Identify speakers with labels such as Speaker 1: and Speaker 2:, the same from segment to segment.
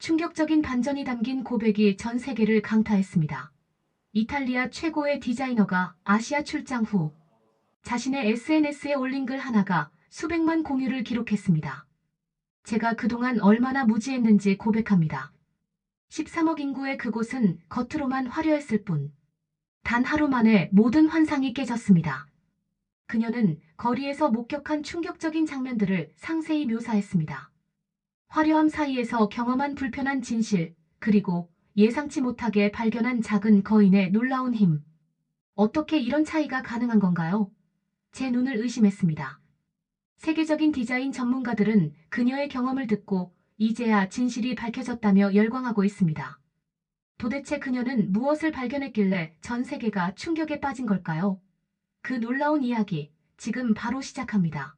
Speaker 1: 충격적인 반전이 담긴 고백이 전 세계를 강타했습니다. 이탈리아 최고의 디자이너가 아시아 출장 후 자신의 SNS에 올린 글 하나가 수백만 공유를 기록했습니다. 제가 그동안 얼마나 무지했는지 고백합니다. 13억 인구의 그곳은 겉으로만 화려했을 뿐 단 하루 만에 모든 환상이 깨졌습니다. 그녀는 거리에서 목격한 충격적인 장면들을 상세히 묘사했습니다. 화려함 사이에서 경험한 불편한 진실, 그리고 예상치 못하게 발견한 작은 거인의 놀라운 힘. 어떻게 이런 차이가 가능한 건가요? 제 눈을 의심했습니다. 세계적인 디자인 전문가들은 그녀의 경험을 듣고 이제야 진실이 밝혀졌다며 열광하고 있습니다. 도대체 그녀는 무엇을 발견했길래 전 세계가 충격에 빠진 걸까요? 그 놀라운 이야기, 지금 바로 시작합니다.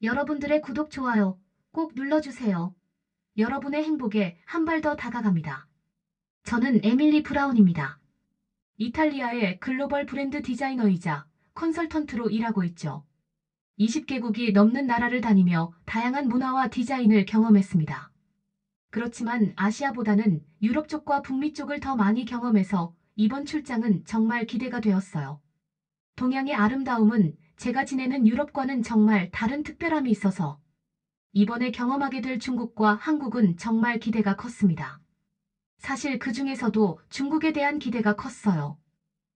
Speaker 1: 여러분들의 구독, 좋아요 꼭 눌러주세요. 여러분의 행복에 한 발 더 다가갑니다. 저는 에밀리 브라운입니다. 이탈리아의 글로벌 브랜드 디자이너이자 컨설턴트로 일하고 있죠. 20개국이 넘는 나라를 다니며 다양한 문화와 디자인을 경험했습니다. 그렇지만 아시아보다는 유럽 쪽과 북미 쪽을 더 많이 경험해서 이번 출장은 정말 기대가 되었어요. 동양의 아름다움은 제가 지내는 유럽과는 정말 다른 특별함이 있어서 이번에 경험하게 될 중국과 한국은 정말 기대가 컸습니다. 사실 그 중에서도 중국에 대한 기대가 컸어요.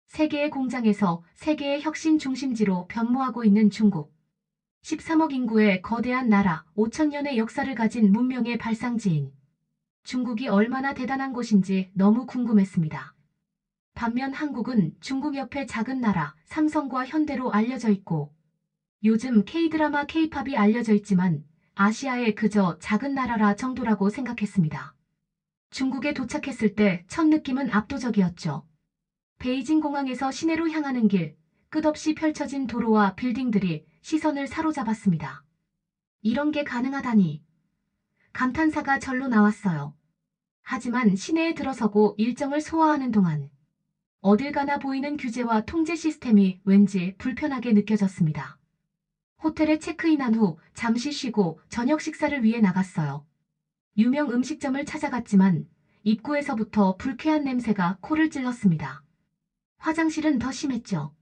Speaker 1: 세계의 공장에서 세계의 혁신 중심지로 변모하고 있는 중국. 13억 인구의 거대한 나라, 5천년의 역사를 가진 문명의 발상지인. 중국이 얼마나 대단한 곳인지 너무 궁금했습니다. 반면 한국은 중국 옆에 작은 나라, 삼성과 현대로 알려져 있고 요즘 K드라마 K팝이 알려져 있지만 아시아의 그저 작은 나라라 정도라고 생각했습니다. 중국에 도착했을 때 첫 느낌은 압도적이었죠. 베이징 공항에서 시내로 향하는 길, 끝없이 펼쳐진 도로와 빌딩들이 시선을 사로잡았습니다. 이런 게 가능하다니. 감탄사가 절로 나왔어요. 하지만 시내에 들어서고 일정을 소화하는 동안 어딜 가나 보이는 규제와 통제 시스템이 왠지 불편하게 느껴졌습니다. 호텔에 체크인한 후 잠시 쉬고 저녁 식사를 위해 나갔어요. 유명 음식점을 찾아갔지만 입구에서부터 불쾌한 냄새가 코를 찔렀습니다. 화장실은 더 심했죠.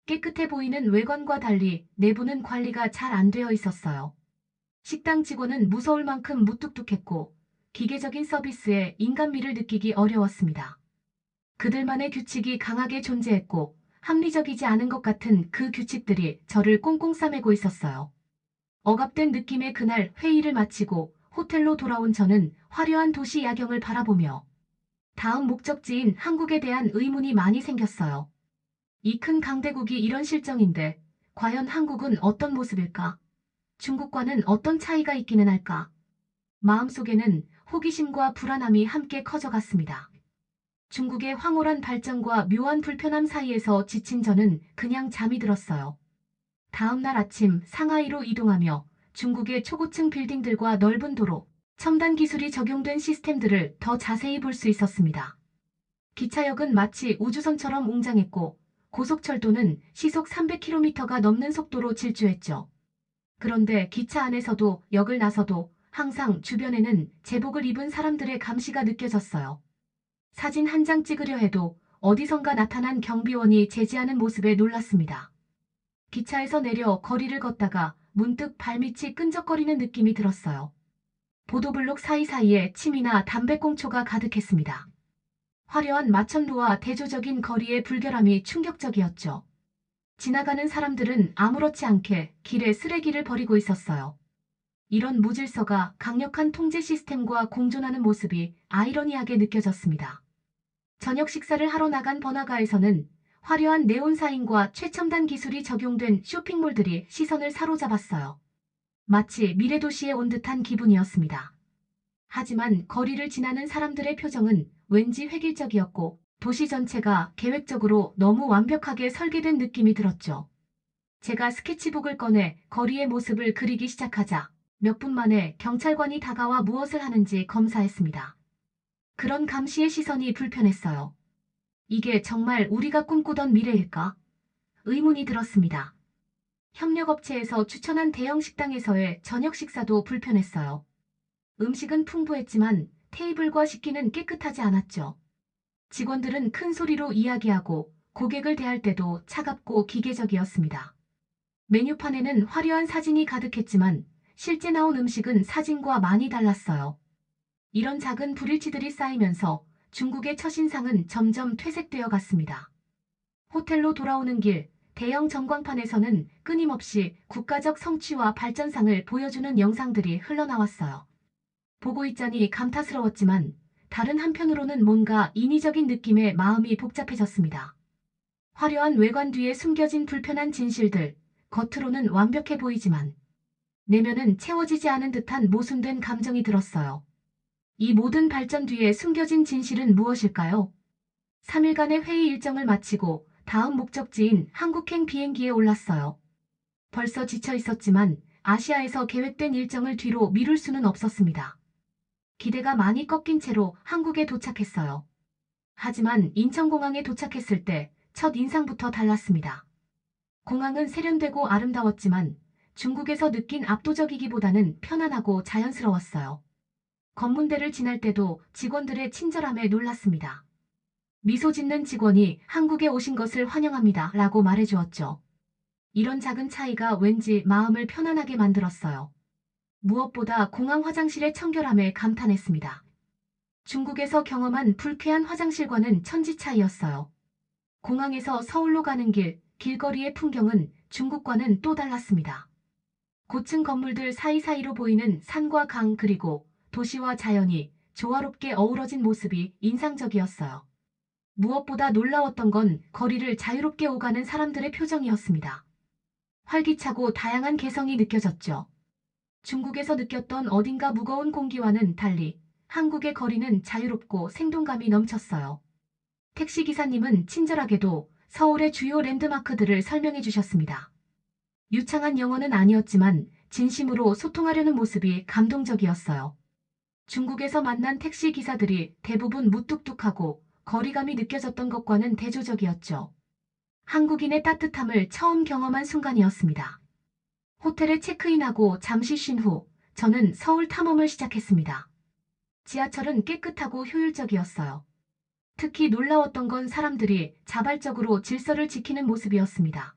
Speaker 1: 깨끗해 보이는 외관과 달리 내부는 관리가 잘 안 되어 있었어요. 식당 직원은 무서울 만큼 무뚝뚝했고 기계적인 서비스에 인간미를 느끼기 어려웠습니다. 그들만의 규칙이 강하게 존재했고 합리적이지 않은 것 같은 그 규칙들이 저를 꽁꽁 싸매고 있었어요. 억압된 느낌의 그날 회의를 마치고 호텔로 돌아온 저는 화려한 도시 야경을 바라보며 다음 목적지인 한국에 대한 의문이 많이 생겼어요. 이 큰 강대국이 이런 실정인데 과연 한국은 어떤 모습일까? 중국과는 어떤 차이가 있기는 할까? 마음속에는 호기심과 불안함이 함께 커져갔습니다. 중국의 황홀한 발전과 묘한 불편함 사이에서 지친 저는 그냥 잠이 들었어요. 다음 날 아침 상하이로 이동하며 중국의 초고층 빌딩들과 넓은 도로, 첨단 기술이 적용된 시스템들을 더 자세히 볼 수 있었습니다. 기차역은 마치 우주선처럼 웅장했고 고속철도는 시속 300km가 넘는 속도로 질주했죠. 그런데 기차 안에서도 역을 나서도 항상 주변에는 제복을 입은 사람들의 감시가 느껴졌어요. 사진 한 장 찍으려 해도 어디선가 나타난 경비원이 제지하는 모습에 놀랐습니다. 기차에서 내려 거리를 걷다가 문득 발밑이 끈적거리는 느낌이 들었어요. 보도블록 사이사이에 침이나 담배꽁초가 가득했습니다. 화려한 마천루와 대조적인 거리의 불결함이 충격적이었죠. 지나가는 사람들은 아무렇지 않게 길에 쓰레기를 버리고 있었어요. 이런 무질서가 강력한 통제 시스템과 공존하는 모습이 아이러니하게 느껴졌습니다. 저녁 식사를 하러 나간 번화가에서는 화려한 네온 사인과 최첨단 기술이 적용된 쇼핑몰들이 시선을 사로잡았어요. 마치 미래도시에 온 듯한 기분이었습니다. 하지만 거리를 지나는 사람들의 표정은 왠지 획일적이었고 도시 전체가 계획적으로 너무 완벽하게 설계된 느낌이 들었죠. 제가 스케치북을 꺼내 거리의 모습을 그리기 시작하자 몇 분 만에 경찰관이 다가와 무엇을 하는지 검사했습니다. 그런 감시의 시선이 불편했어요. 이게 정말 우리가 꿈꾸던 미래일까? 의문이 들었습니다. 협력업체에서 추천한 대형 식당에서의 저녁 식사도 불편했어요. 음식은 풍부했지만 테이블과 식기는 깨끗하지 않았죠. 직원들은 큰 소리로 이야기하고 고객을 대할 때도 차갑고 기계적이었습니다. 메뉴판에는 화려한 사진이 가득했지만 실제 나온 음식은 사진과 많이 달랐어요. 이런 작은 불일치들이 쌓이면서 중국의 첫인상은 점점 퇴색되어 갔습니다. 호텔로 돌아오는 길, 대형 전광판에서는 끊임없이 국가적 성취와 발전상을 보여주는 영상들이 흘러나왔어요. 보고 있자니 감타스러웠지만 다른 한편으로는 뭔가 인위적인 느낌에 마음이 복잡해졌습니다. 화려한 외관 뒤에 숨겨진 불편한 진실들, 겉으로는 완벽해 보이지만 내면은 채워지지 않은 듯한 모순된 감정이 들었어요. 이 모든 발전 뒤에 숨겨진 진실은 무엇일까요? 3일간의 회의 일정을 마치고 다음 목적지인 한국행 비행기에 올랐어요. 벌써 지쳐 있었지만 아시아에서 계획된 일정을 뒤로 미룰 수는 없었습니다. 기대가 많이 꺾인 채로 한국에 도착했어요. 하지만 인천공항에 도착했을 때 첫 인상부터 달랐습니다. 공항은 세련되고 아름다웠지만 중국에서 느낀 압도적이기보다는 편안하고 자연스러웠어요. 검문대를 지날 때도 직원들의 친절함에 놀랐습니다. 미소 짓는 직원이 한국에 오신 것을 환영합니다 라고 말해주었죠. 이런 작은 차이가 왠지 마음을 편안하게 만들었어요. 무엇보다 공항 화장실의 청결함에 감탄했습니다. 중국에서 경험한 불쾌한 화장실과는 천지 차이였어요. 공항에서 서울로 가는 길, 길거리의 풍경은 중국과는 또 달랐습니다. 고층 건물들 사이사이로 보이는 산과 강 그리고 도시와 자연이 조화롭게 어우러진 모습이 인상적이었어요. 무엇보다 놀라웠던 건 거리를 자유롭게 오가는 사람들의 표정이었습니다. 활기차고 다양한 개성이 느껴졌죠. 중국에서 느꼈던 어딘가 무거운 공기와는 달리 한국의 거리는 자유롭고 생동감이 넘쳤어요. 택시기사님은 친절하게도 서울의 주요 랜드마크들을 설명해 주셨습니다. 유창한 영어는 아니었지만 진심으로 소통하려는 모습이 감동적이었어요. 중국에서 만난 택시 기사들이 대부분 무뚝뚝하고 거리감이 느껴졌던 것과는 대조적이었죠. 한국인의 따뜻함을 처음 경험한 순간이었습니다. 호텔에 체크인하고 잠시 쉰 후 저는 서울 탐험을 시작했습니다. 지하철은 깨끗하고 효율적이었어요. 특히 놀라웠던 건 사람들이 자발적으로 질서를 지키는 모습이었습니다.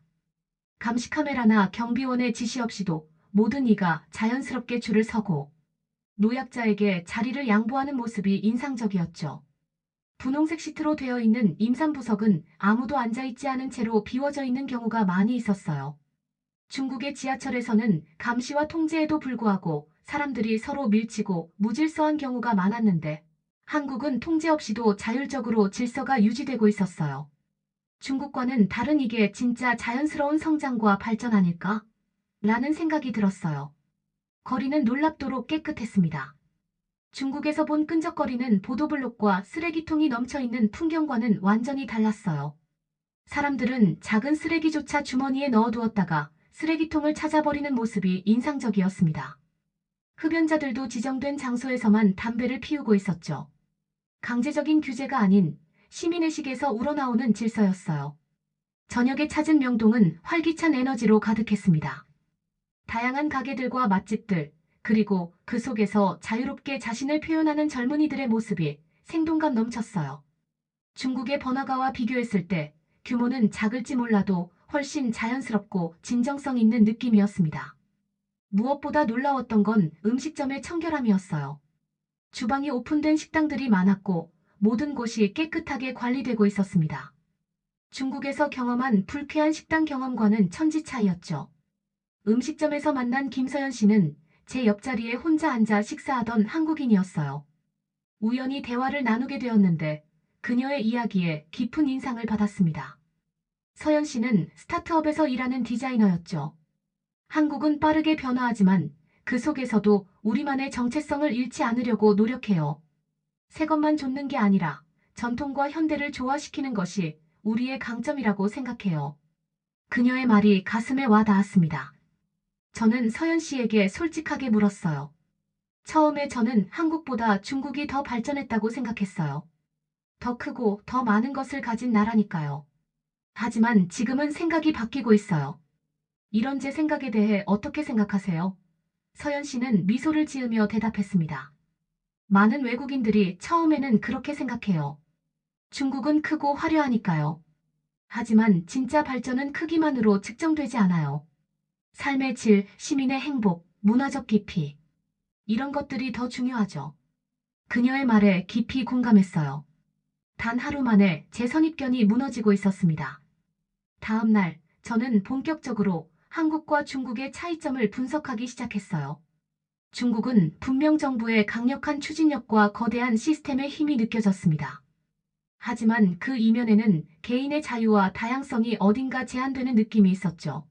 Speaker 1: 감시 카메라나 경비원의 지시 없이도 모든 이가 자연스럽게 줄을 서고 노약자에게 자리를 양보하는 모습이 인상적이었죠. 분홍색 시트로 되어 있는 임산부석은 아무도 앉아있지 않은 채로 비워져 있는 경우가 많이 있었어요. 중국의 지하철에서는 감시와 통제에도 불구하고 사람들이 서로 밀치고 무질서한 경우가 많았는데 한국은 통제 없이도 자율적으로 질서가 유지되고 있었어요. 중국과는 다른 이게 진짜 자연스러운 성장과 발전 아닐까? 라는 생각이 들었어요. 거리는 놀랍도록 깨끗했습니다. 중국에서 본 끈적거리는 보도블록과 쓰레기통이 넘쳐있는 풍경과는 완전히 달랐어요. 사람들은 작은 쓰레기조차 주머니에 넣어두었다가 쓰레기통을 찾아버리는 모습이 인상적이었습니다. 흡연자들도 지정된 장소에서만 담배를 피우고 있었죠. 강제적인 규제가 아닌 시민의식에서 우러나오는 질서였어요. 저녁에 찾은 명동은 활기찬 에너지로 가득했습니다. 다양한 가게들과 맛집들, 그리고 그 속에서 자유롭게 자신을 표현하는 젊은이들의 모습이 생동감 넘쳤어요. 중국의 번화가와 비교했을 때 규모는 작을지 몰라도 훨씬 자연스럽고 진정성 있는 느낌이었습니다. 무엇보다 놀라웠던 건 음식점의 청결함이었어요. 주방이 오픈된 식당들이 많았고 모든 곳이 깨끗하게 관리되고 있었습니다. 중국에서 경험한 불쾌한 식당 경험과는 천지 차이였죠. 음식점에서 만난 김서연 씨는 제 옆자리에 혼자 앉아 식사하던 한국인이었어요. 우연히 대화를 나누게 되었는데 그녀의 이야기에 깊은 인상을 받았습니다. 서연 씨는 스타트업에서 일하는 디자이너였죠. 한국은 빠르게 변화하지만 그 속에서도 우리만의 정체성을 잃지 않으려고 노력해요. 새 것만 좇는 게 아니라 전통과 현대를 조화시키는 것이 우리의 강점이라고 생각해요. 그녀의 말이 가슴에 와 닿았습니다. 저는 서연 씨에게 솔직하게 물었어요. 처음에 저는 한국보다 중국이 더 발전했다고 생각했어요. 더 크고 더 많은 것을 가진 나라니까요. 하지만 지금은 생각이 바뀌고 있어요. 이런 제 생각에 대해 어떻게 생각하세요? 서연 씨는 미소를 지으며 대답했습니다. 많은 외국인들이 처음에는 그렇게 생각해요. 중국은 크고 화려하니까요. 하지만 진짜 발전은 크기만으로 측정되지 않아요. 삶의 질, 시민의 행복, 문화적 깊이. 이런 것들이 더 중요하죠. 그녀의 말에 깊이 공감했어요. 단 하루 만에 제 선입견이 무너지고 있었습니다. 다음 날, 저는 본격적으로 한국과 중국의 차이점을 분석하기 시작했어요. 중국은 분명 정부의 강력한 추진력과 거대한 시스템의 힘이 느껴졌습니다. 하지만 그 이면에는 개인의 자유와 다양성이 어딘가 제한되는 느낌이 있었죠.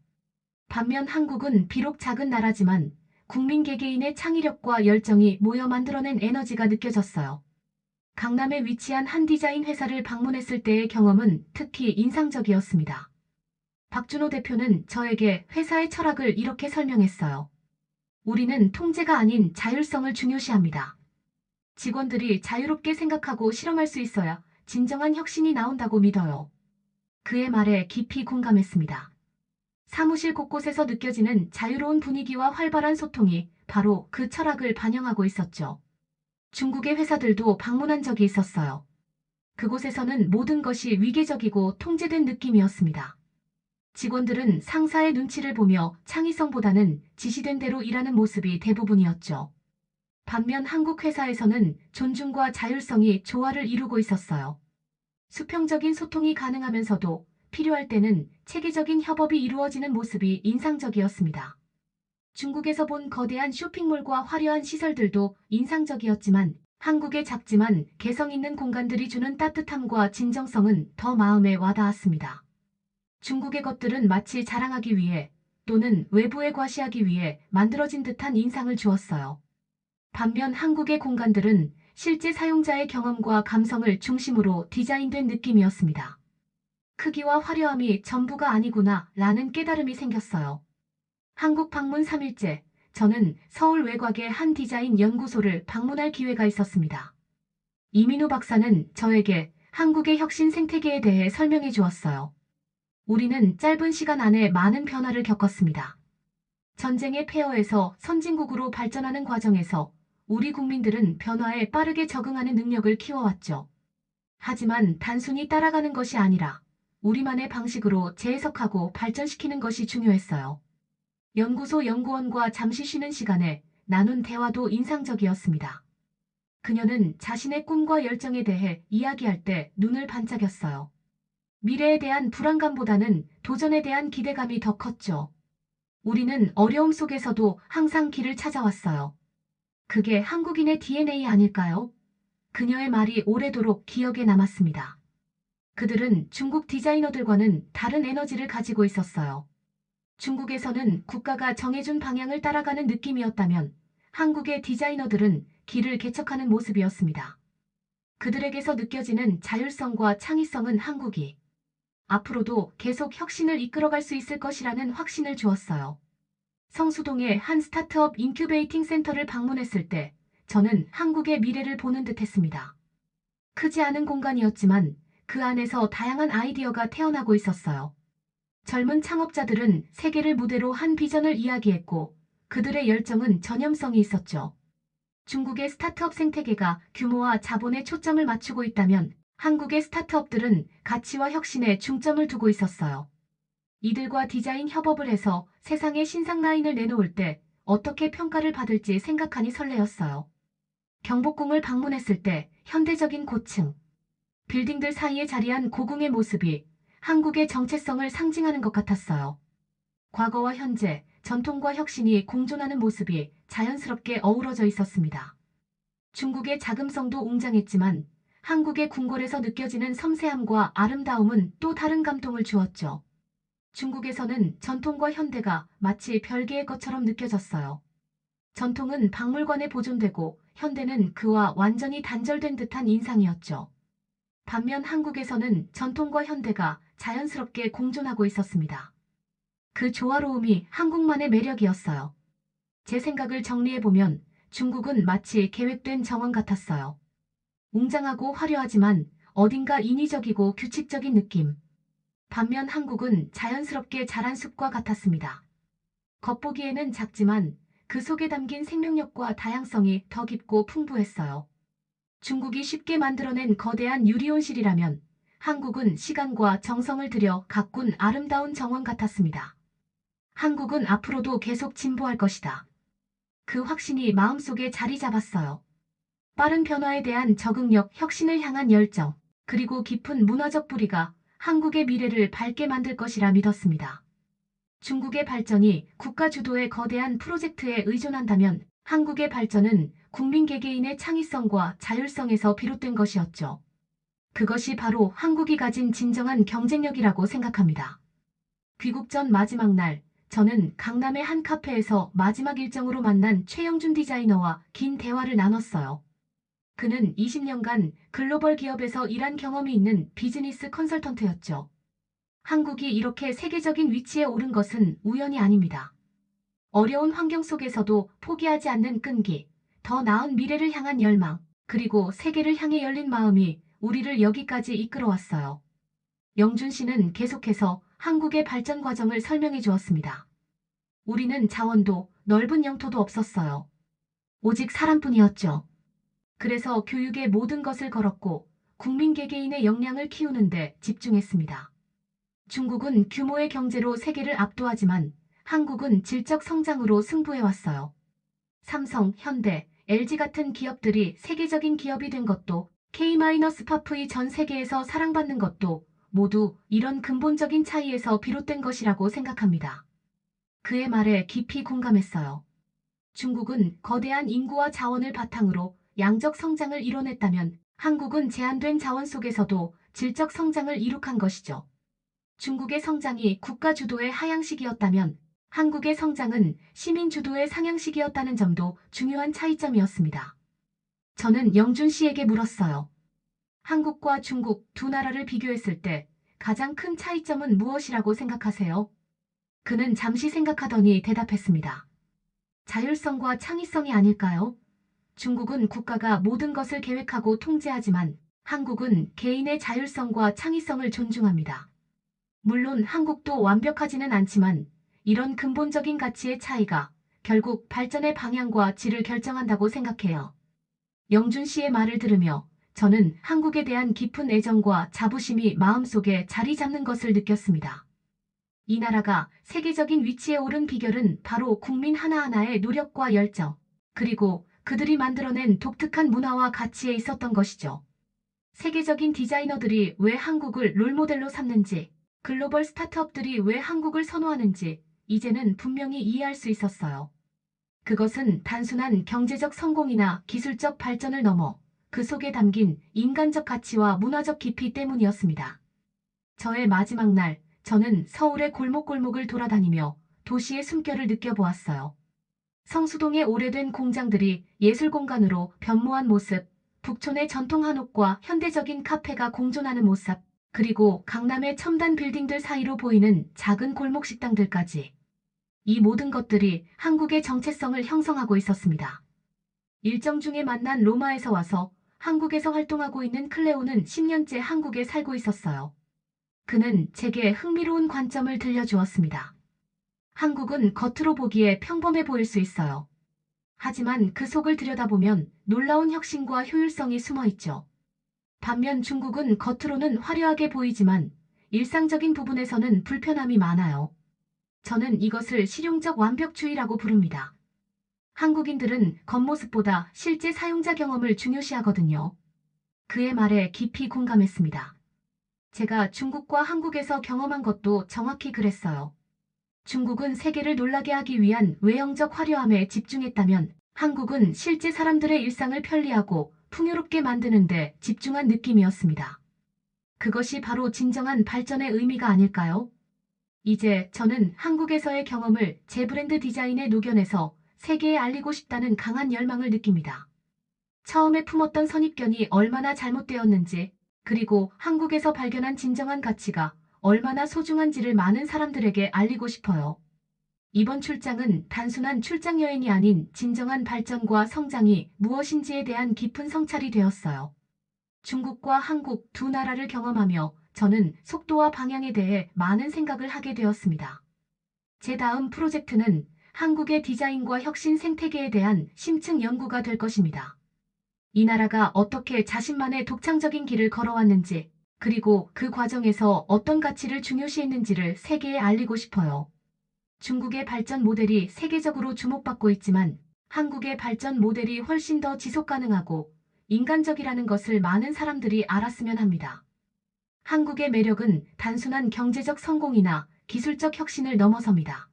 Speaker 1: 반면 한국은 비록 작은 나라지만 국민 개개인의 창의력과 열정이 모여 만들어낸 에너지가 느껴졌어요. 강남에 위치한 한 디자인 회사를 방문했을 때의 경험은 특히 인상적이었습니다. 박준호 대표는 저에게 회사의 철학을 이렇게 설명했어요. 우리는 통제가 아닌 자율성을 중요시합니다. 직원들이 자유롭게 생각하고 실험할 수 있어야 진정한 혁신이 나온다고 믿어요. 그의 말에 깊이 공감했습니다. 사무실 곳곳에서 느껴지는 자유로운 분위기와 활발한 소통이 바로 그 철학을 반영하고 있었죠. 중국의 회사들도 방문한 적이 있었어요. 그곳에서는 모든 것이 위계적이고 통제된 느낌이었습니다. 직원들은 상사의 눈치를 보며 창의성보다는 지시된 대로 일하는 모습이 대부분이었죠. 반면 한국 회사에서는 존중과 자율성이 조화를 이루고 있었어요. 수평적인 소통이 가능하면서도 필요할 때는 체계적인 협업이 이루어지는 모습이 인상적이었습니다. 중국에서 본 거대한 쇼핑몰과 화려한 시설들도 인상적이었지만 한국의 작지만 개성 있는 공간들이 주는 따뜻함과 진정성은 더 마음에 와닿았습니다. 중국의 것들은 마치 자랑하기 위해 또는 외부에 과시하기 위해 만들어진 듯한 인상을 주었어요. 반면 한국의 공간들은 실제 사용자의 경험과 감성을 중심으로 디자인된 느낌이었습니다. 크기와 화려함이 전부가 아니구나 라는 깨달음이 생겼어요. 한국 방문 3일째, 저는 서울 외곽의 한 디자인 연구소를 방문할 기회가 있었습니다. 이민우 박사는 저에게 한국의 혁신 생태계에 대해 설명해 주었어요. 우리는 짧은 시간 안에 많은 변화를 겪었습니다. 전쟁의 폐허에서 선진국으로 발전하는 과정에서 우리 국민들은 변화에 빠르게 적응하는 능력을 키워왔죠. 하지만 단순히 따라가는 것이 아니라 우리만의 방식으로 재해석하고 발전시키는 것이 중요했어요. 연구소 연구원과 잠시 쉬는 시간에 나눈 대화도 인상적이었습니다. 그녀는 자신의 꿈과 열정에 대해 이야기할 때 눈을 반짝였어요. 미래에 대한 불안감보다는 도전에 대한 기대감이 더 컸죠. 우리는 어려움 속에서도 항상 길을 찾아왔어요. 그게 한국인의 DNA 아닐까요? 그녀의 말이 오래도록 기억에 남았습니다. 그들은 중국 디자이너들과는 다른 에너지를 가지고 있었어요. 중국에서는 국가가 정해준 방향을 따라가는 느낌이었다면 한국의 디자이너들은 길을 개척하는 모습이었습니다. 그들에게서 느껴지는 자율성과 창의성은 한국이 앞으로도 계속 혁신을 이끌어갈 수 있을 것이라는 확신을 주었어요. 성수동의 한 스타트업 인큐베이팅 센터를 방문했을 때 저는 한국의 미래를 보는 듯했습니다. 크지 않은 공간이었지만 그 안에서 다양한 아이디어가 태어나고 있었어요. 젊은 창업자들은 세계를 무대로 한 비전을 이야기했고 그들의 열정은 전염성이 있었죠. 중국의 스타트업 생태계가 규모와 자본에 초점을 맞추고 있다면 한국의 스타트업들은 가치와 혁신에 중점을 두고 있었어요. 이들과 디자인 협업을 해서 세상에 신상 라인을 내놓을 때 어떻게 평가를 받을지 생각하니 설레었어요. 경복궁을 방문했을 때 현대적인 고층, 빌딩들 사이에 자리한 고궁의 모습이 한국의 정체성을 상징하는 것 같았어요. 과거와 현재, 전통과 혁신이 공존하는 모습이 자연스럽게 어우러져 있었습니다. 중국의 자금성도 웅장했지만 한국의 궁궐에서 느껴지는 섬세함과 아름다움은 또 다른 감동을 주었죠. 중국에서는 전통과 현대가 마치 별개의 것처럼 느껴졌어요. 전통은 박물관에 보존되고 현대는 그와 완전히 단절된 듯한 인상이었죠. 반면 한국에서는 전통과 현대가 자연스럽게 공존하고 있었습니다. 그 조화로움이 한국만의 매력이었어요. 제 생각을 정리해보면 중국은 마치 계획된 정원 같았어요. 웅장하고 화려하지만 어딘가 인위적이고 규칙적인 느낌. 반면 한국은 자연스럽게 자란 숲과 같았습니다. 겉보기에는 작지만 그 속에 담긴 생명력과 다양성이 더 깊고 풍부했어요. 중국이 쉽게 만들어낸 거대한 유리온실이라면 한국은 시간과 정성을 들여 가꾼 아름다운 정원 같았습니다. 한국은 앞으로도 계속 진보할 것이다. 그 확신이 마음속에 자리 잡았어요. 빠른 변화에 대한 적응력, 혁신을 향한 열정, 그리고 깊은 문화적 뿌리가 한국의 미래를 밝게 만들 것이라 믿었습니다. 중국의 발전이 국가 주도의 거대한 프로젝트에 의존한다면 한국의 발전은 국민 개개인의 창의성과 자율성에서 비롯된 것이었죠. 그것이 바로 한국이 가진 진정한 경쟁력이라고 생각합니다. 귀국 전 마지막 날, 저는 강남의 한 카페에서 마지막 일정으로 만난 최영준 디자이너와 긴 대화를 나눴어요. 그는 20년간 글로벌 기업에서 일한 경험이 있는 비즈니스 컨설턴트였죠. 한국이 이렇게 세계적인 위치에 오른 것은 우연이 아닙니다. 어려운 환경 속에서도 포기하지 않는 끈기, 더 나은 미래를 향한 열망, 그리고 세계를 향해 열린 마음이 우리를 여기까지 이끌어왔어요. 영준 씨는 계속해서 한국의 발전 과정을 설명해 주었습니다. 우리는 자원도 넓은 영토도 없었어요. 오직 사람뿐이었죠. 그래서 교육에 모든 것을 걸었고 국민 개개인의 역량을 키우는 데 집중했습니다. 중국은 규모의 경제로 세계를 압도하지만 한국은 질적 성장으로 승부해왔어요. 삼성, 현대, LG 같은 기업들이 세계적인 기업이 된 것도 K-파프의 전 세계에서 사랑받는 것도 모두 이런 근본적인 차이에서 비롯된 것이라고 생각합니다. 그의 말에 깊이 공감했어요. 중국은 거대한 인구와 자원을 바탕으로 양적 성장을 이뤄냈다면 한국은 제한된 자원 속에서도 질적 성장을 이룩한 것이죠. 중국의 성장이 국가 주도의 하향식이었다면 한국의 성장은 시민 주도의 상향식이었다는 점도 중요한 차이점이었습니다. 저는 영준 씨에게 물었어요. 한국과 중국 두 나라를 비교했을 때 가장 큰 차이점은 무엇이라고 생각하세요? 그는 잠시 생각하더니 대답했습니다. 자율성과 창의성이 아닐까요? 중국은 국가가 모든 것을 계획하고 통제하지만 한국은 개인의 자율성과 창의성을 존중합니다. 물론 한국도 완벽하지는 않지만 이런 근본적인 가치의 차이가 결국 발전의 방향과 질을 결정한다고 생각해요. 영준 씨의 말을 들으며 저는 한국에 대한 깊은 애정과 자부심이 마음속에 자리 잡는 것을 느꼈습니다. 이 나라가 세계적인 위치에 오른 비결은 바로 국민 하나하나의 노력과 열정, 그리고 그들이 만들어낸 독특한 문화와 가치에 있었던 것이죠. 세계적인 디자이너들이 왜 한국을 롤모델로 삼는지, 글로벌 스타트업들이 왜 한국을 선호하는지 이제는 분명히 이해할 수 있었어요. 그것은 단순한 경제적 성공이나 기술적 발전을 넘어 그 속에 담긴 인간적 가치와 문화적 깊이 때문이었습니다. 저의 마지막 날, 저는 서울의 골목골목을 돌아다니며 도시의 숨결을 느껴보았어요. 성수동의 오래된 공장들이 예술 공간으로 변모한 모습, 북촌의 전통 한옥과 현대적인 카페가 공존하는 모습, 그리고 강남의 첨단 빌딩들 사이로 보이는 작은 골목 식당들까지. 이 모든 것들이 한국의 정체성을 형성하고 있었습니다. 일정 중에 만난 로마에서 와서 한국에서 활동하고 있는 클레오는 10년째 한국에 살고 있었어요. 그는 제게 흥미로운 관점을 들려주었습니다. 한국은 겉으로 보기에 평범해 보일 수 있어요. 하지만 그 속을 들여다보면 놀라운 혁신과 효율성이 숨어 있죠. 반면 중국은 겉으로는 화려하게 보이지만 일상적인 부분에서는 불편함이 많아요. 저는 이것을 실용적 완벽주의라고 부릅니다. 한국인들은 겉모습보다 실제 사용자 경험을 중요시하거든요. 그의 말에 깊이 공감했습니다. 제가 중국과 한국에서 경험한 것도 정확히 그랬어요. 중국은 세계를 놀라게 하기 위한 외형적 화려함에 집중했다면 한국은 실제 사람들의 일상을 편리하고 풍요롭게 만드는 데 집중한 느낌이었습니다. 그것이 바로 진정한 발전의 의미가 아닐까요? 이제 저는 한국에서의 경험을 제 브랜드 디자인에 녹여내서 세계에 알리고 싶다는 강한 열망을 느낍니다. 처음에 품었던 선입견이 얼마나 잘못되었는지, 그리고 한국에서 발견한 진정한 가치가 얼마나 소중한지를 많은 사람들에게 알리고 싶어요. 이번 출장은 단순한 출장 여행이 아닌 진정한 발전과 성장이 무엇인지에 대한 깊은 성찰이 되었어요. 중국과 한국 두 나라를 경험하며 저는 속도와 방향에 대해 많은 생각을 하게 되었습니다. 제 다음 프로젝트는 한국의 디자인과 혁신 생태계에 대한 심층 연구가 될 것입니다. 이 나라가 어떻게 자신만의 독창적인 길을 걸어왔는지, 그리고 그 과정에서 어떤 가치를 중요시했는지를 세계에 알리고 싶어요. 중국의 발전 모델이 세계적으로 주목받고 있지만 한국의 발전 모델이 훨씬 더 지속 가능하고 인간적이라는 것을 많은 사람들이 알았으면 합니다. 한국의 매력은 단순한 경제적 성공이나 기술적 혁신을 넘어섭니다.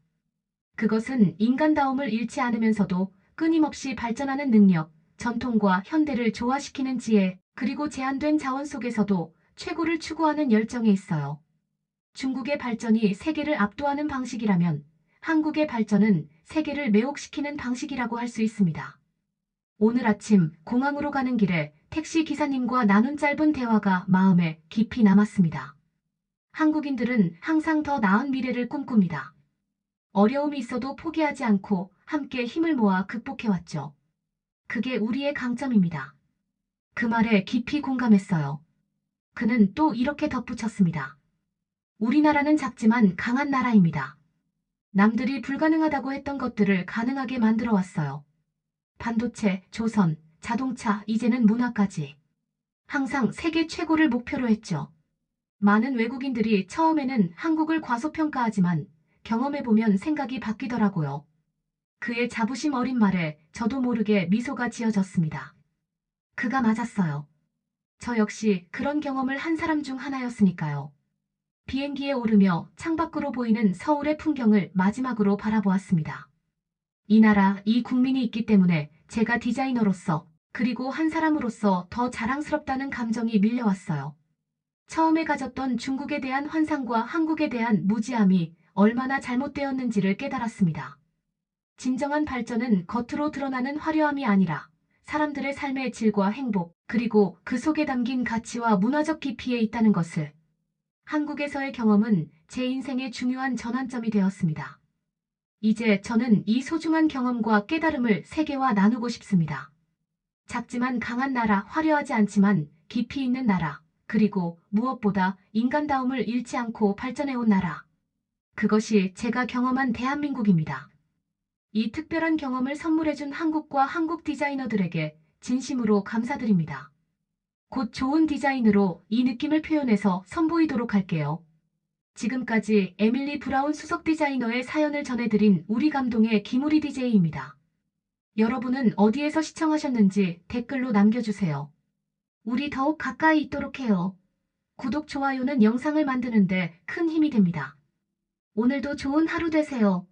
Speaker 1: 그것은 인간다움을 잃지 않으면서도 끊임없이 발전하는 능력, 전통과 현대를 조화시키는 지혜, 그리고 제한된 자원 속에서도 최고를 추구하는 열정에 있어요. 중국의 발전이 세계를 압도하는 방식이라면 한국의 발전은 세계를 매혹시키는 방식이라고 할 수 있습니다. 오늘 아침 공항으로 가는 길에 택시 기사님과 나눈 짧은 대화가 마음에 깊이 남았습니다. 한국인들은 항상 더 나은 미래를 꿈꿉니다. 어려움이 있어도 포기하지 않고 함께 힘을 모아 극복해왔죠. 그게 우리의 강점입니다. 그 말에 깊이 공감했어요. 그는 또 이렇게 덧붙였습니다. 우리나라는 작지만 강한 나라입니다. 남들이 불가능하다고 했던 것들을 가능하게 만들어 왔어요. 반도체, 조선, 자동차, 이제는 문화까지. 항상 세계 최고를 목표로 했죠. 많은 외국인들이 처음에는 한국을 과소평가하지만 경험해보면 생각이 바뀌더라고요. 그의 자부심 어린 말에 저도 모르게 미소가 지어졌습니다. 그가 맞았어요. 저 역시 그런 경험을 한 사람 중 하나였으니까요. 비행기에 오르며 창밖으로 보이는 서울의 풍경을 마지막으로 바라보았습니다. 이 나라, 이 국민이 있기 때문에 제가 디자이너로서 그리고 한 사람으로서 더 자랑스럽다는 감정이 밀려왔어요. 처음에 가졌던 중국에 대한 환상과 한국에 대한 무지함이 얼마나 잘못되었는지를 깨달았습니다. 진정한 발전은 겉으로 드러나는 화려함이 아니라 사람들의 삶의 질과 행복, 그리고 그 속에 담긴 가치와 문화적 깊이에 있다는 것을. 한국에서의 경험은 제 인생의 중요한 전환점이 되었습니다. 이제 저는 이 소중한 경험과 깨달음을 세계와 나누고 싶습니다. 작지만 강한 나라, 화려하지 않지만 깊이 있는 나라, 그리고 무엇보다 인간다움을 잃지 않고 발전해온 나라. 그것이 제가 경험한 대한민국입니다. 이 특별한 경험을 선물해준 한국과 한국 디자이너들에게 진심으로 감사드립니다. 곧 좋은 디자인으로 이 느낌을 표현해서 선보이도록 할게요. 지금까지 에밀리 브라운 수석 디자이너의 사연을 전해드린 우리 감동의 김우리 DJ입니다. 여러분은 어디에서 시청하셨는지 댓글로 남겨주세요. 우리 더욱 가까이 있도록 해요. 구독, 좋아요는 영상을 만드는데 큰 힘이 됩니다. 오늘도 좋은 하루 되세요.